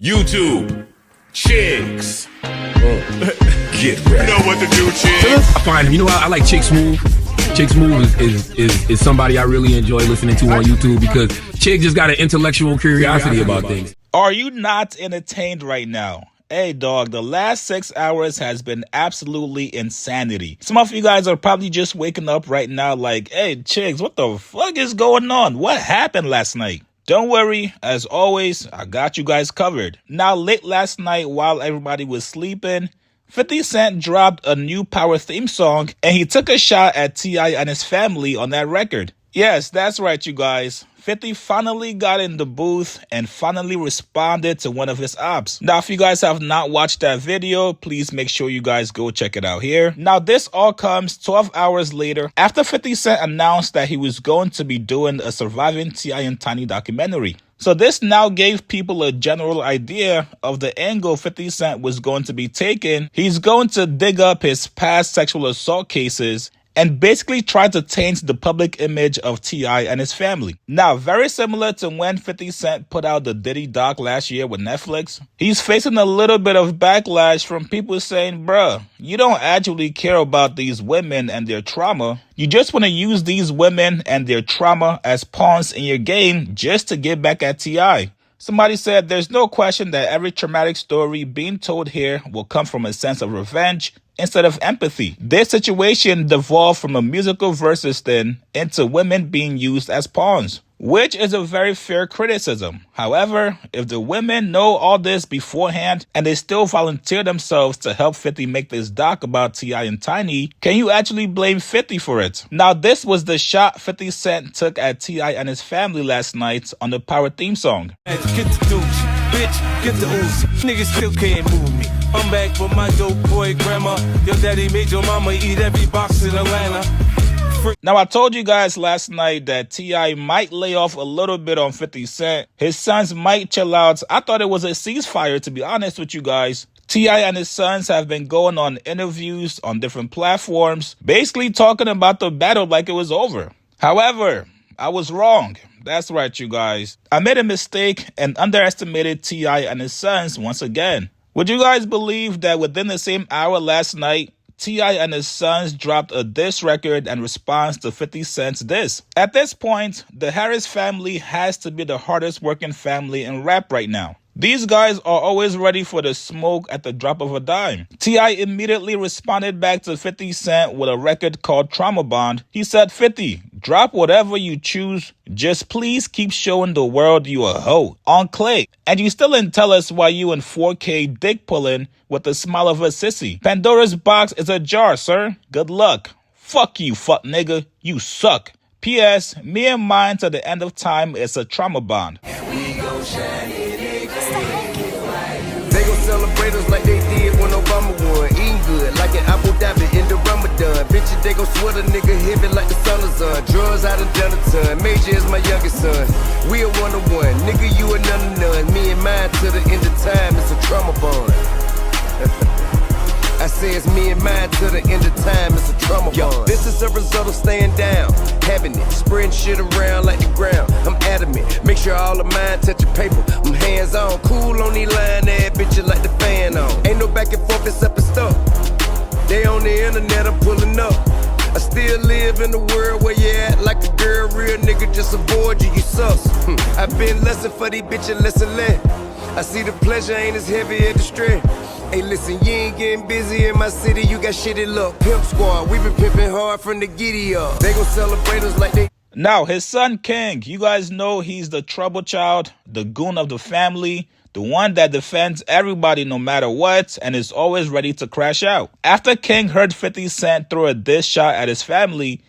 YouTube, chicks. Get ready. You know what to do, chicks. I find him. You know, I like Chick Smooth. Chick Smooth is somebody I really enjoy listening to on YouTube because Chick just got an intellectual curiosity about things. Are you not entertained right now? Hey, dog, the last 6 hours has been absolutely insanity. Some of you guys are probably just waking up right now like, hey, chicks, what the fuck is going on? What happened last night? Don't worry, as always, I got you guys covered. Now, late last night while everybody was sleeping, 50 Cent dropped a new Power theme song and he took a shot at T.I. and his family on that record. Yes, that's right, you guys. 50 finally got in the booth and finally responded to one of his ops. Now, if you guys have not watched that video, please make sure you guys go check it out here. Now, this all comes 12 hours later after 50 Cent announced that he was going to be doing a Surviving T.I. and Tiny documentary. So this now gave people a general idea of the angle 50 Cent was going to be taking. He's going to dig up his past sexual assault cases and basically try to taint the public image of T.I. and his family. Now, very similar to when 50 Cent put out the Diddy doc last year with Netflix, he's facing a little bit of backlash from people saying, bruh, you don't actually care about these women and their trauma. You just want to use these women and their trauma as pawns in your game just to get back at T.I. Somebody said there's no question that every traumatic story being told here will come from a sense of revenge instead of empathy. This situation devolved from a musical versus thing into women being used as pawns, which is a very fair criticism. However, if the women know all this beforehand and they still volunteer themselves to help 50 make this doc about T.I. and Tiny, can you actually blame 50 for it? Now, this was the shot 50 Cent took at T.I. and his family last night on the Power theme song. Get the douche, bitch, get the ooze. Niggas still can't move me. I'm back for my dope boy grandma. Your daddy made your mama eat every box in Atlanta. Now, I told you guys last night that T.I. might lay off a little bit on 50 Cent. His sons might chill out. I thought it was a ceasefire, to be honest with you guys. T.I. and his sons have been going on interviews on different platforms, basically talking about the battle like it was over. However, I was wrong. That's right, you guys. I made a mistake and underestimated T.I. and his sons once again. Would you guys believe that within the same hour last night, T.I. and his sons dropped a diss record in response to 50 Cent's diss? At this point, the Harris family has to be the hardest working family in rap right now. These guys are always ready for the smoke at the drop of a dime. T.I. immediately responded back to 50 Cent with a record called Trauma Bond. He said, 50, drop whatever you choose. Just please keep showing the world you a hoe. On Clay. And you still didn't tell us why you in 4K dick pulling with the smile of a sissy. Pandora's box is ajar, sir. Good luck. Fuck you, fuck nigga. You suck. P.S. Me and mine to the end of time is a trauma bond. We gon' shine it. They gon' celebrate us like they did when Obama won. Eating good like an Abu Dhabi in the Ramadan. Bitches, they gon' sweat a nigga heavy like the sun is on. Drugs out of Jonathan. Major is my youngest son. We a one-on-one. Nigga, you a none. Me and mine to the end of time. It's a trauma bond. I say it's me and mine to the end of time. It's a trauma bond. This is a result of staying down. Having it. Spreading shit around like the ground. I'm adamant. Make sure all of mine touch your paper. I'm hands on. Cool on these line ass bitches like the fan on. Ain't no back and forth, it's up and stuff. They on the internet, I'm pulling up. I still live in the world where you act like a girl. Real nigga just avoid you, you sus. I've been lesson for these bitches, lesson learned. I see the pleasure ain't as heavy as the stress. Hey, listen, you ain't getting busy in my city, you got shitty luck. Pimp squad, we been pimping hard from the giddy up. They gon' celebrate us like they... Now, his son King, you guys know he's the trouble child, the goon of the family, the one that defends everybody no matter what and is always ready to crash out. After King heard 50 Cent throw a diss shot at his family,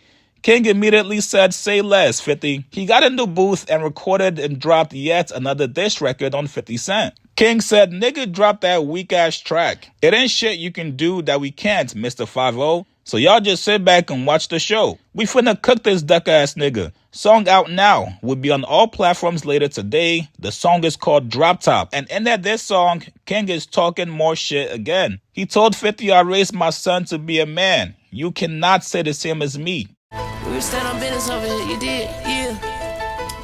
King immediately said, say less, 50. He got in the booth and recorded and dropped yet another diss record on 50 Cent. King said, nigga, drop that weak-ass track. It ain't shit you can do that we can't, Mr. 5-0. So y'all just sit back and watch the show. We finna cook this duck-ass nigga. Song out now. Will be on all platforms later today. The song is called Drop Top. And in that diss song, King is talking more shit again. He told 50, I raised my son to be a man. You cannot say the same as me. We stand on business over here, you did, yeah.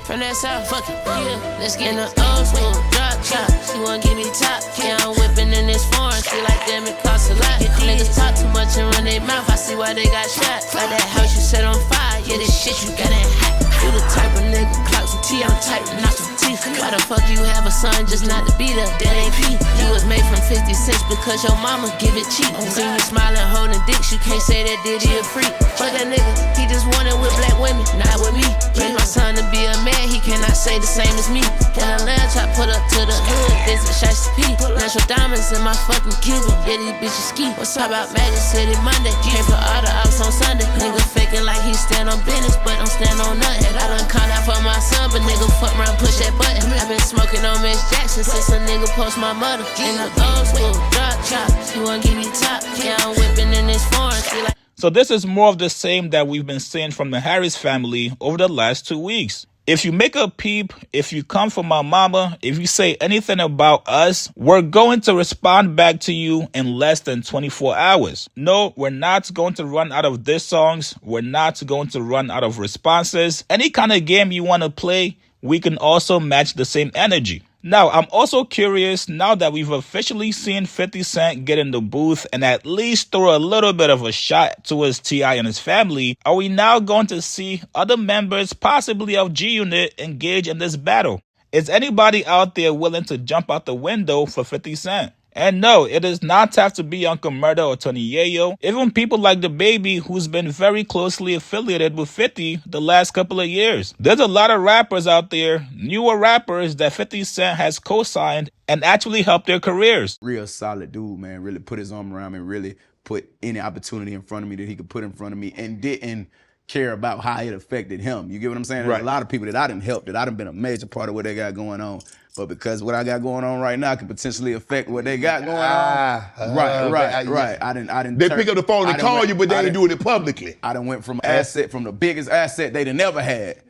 From that side, fuck it, yeah. Let's get in the old school, drop top. You wanna give me top? Yeah, I'm whipping in this foreign. Feel like damn, it costs a lot. Niggas talk too much and run their mouth. I see why they got shot. Like that house you set on fire. Yeah, this shit you got in hot. You the type of nigga, clock some tea, I'm type to knock some teeth. Why the fuck you have a son just not to be there? That ain't P. You was made from 50 cents because your mama give it cheap. See me smiling, holding dicks, you can't say that Diddy a freak. But that nigga, he just wanted with black women, not with me. Raise my son to be a man, he cannot say the same as me. In a lamb chop, put up to the hood, this is Shiesty P. Natural diamonds in my fucking Cuban, yeah, these bitches ski. What's up about Magic City Monday? Came for all the ops on Sunday. Nigga faking like he stand on business, but don't stand on nothing. I done called out for my son, but nigga fuck around, push that button. I been smoking on Miss Jackson since a nigga post my mother. In the old school, drop chop, you wanna give me top? Yeah, I'm whipping in this foreign, feel like. So this is more of the same that we've been seeing from the Harris family over the last 2 weeks. If you make a peep, if you come for my mama, if you say anything about us, we're going to respond back to you in less than 24 hours. No, we're not going to run out of diss songs. We're not going to run out of responses. Any kind of game you want to play, we can also match the same energy. Now, I'm also curious, now that we've officially seen 50 Cent get in the booth and at least throw a little bit of a shot towards T.I. and his family, are we now going to see other members, possibly of G-Unit, engage in this battle? Is anybody out there willing to jump out the window for 50 Cent? And no, it does not have to be Uncle Murder or Tony Yayo. Even people like the Baby, who's been very closely affiliated with 50 the last couple of years. There's a lot of rappers out there, newer rappers that 50 Cent has co-signed and actually helped their careers. Real solid dude, man. Really put his arm around me, really put any opportunity in front of me that he could put in front of me and didn't care about how it affected him. You get what I'm saying? Right. There's a lot of people that I didn't help, that I done been a major part of what they got going on. But because what I got going on right now could potentially affect what they got going on. Right. I didn't. They pick up the phone and call you, but they ain't doing it publicly. I done went from asset, from the biggest asset they'd never had,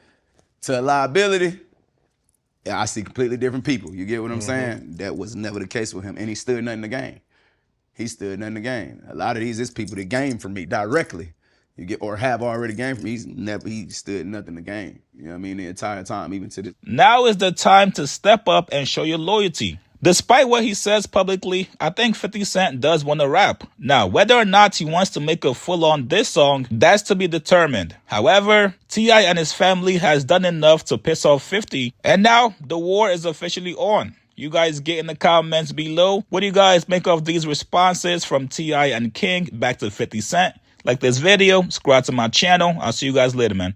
to a liability. Yeah, I see completely different people. You get what I'm saying? That was never the case with him, and he stood nothing to gain. He stood nothing to gain. A lot of these is people that gain from me directly. You get, or have already gained from me. He stood nothing to gain. You know what I mean? The entire time, even to this. Now is the time to step up and show your loyalty. Despite what he says publicly, I think 50 Cent does want to rap. Now, whether or not he wants to make a full-on diss song, that's to be determined. However, T.I. and his family has done enough to piss off 50, and now the war is officially on. You guys get in the comments below. What do you guys make of these responses from T.I. and King back to 50 Cent? Like this video, subscribe to my channel. I'll see you guys later, man.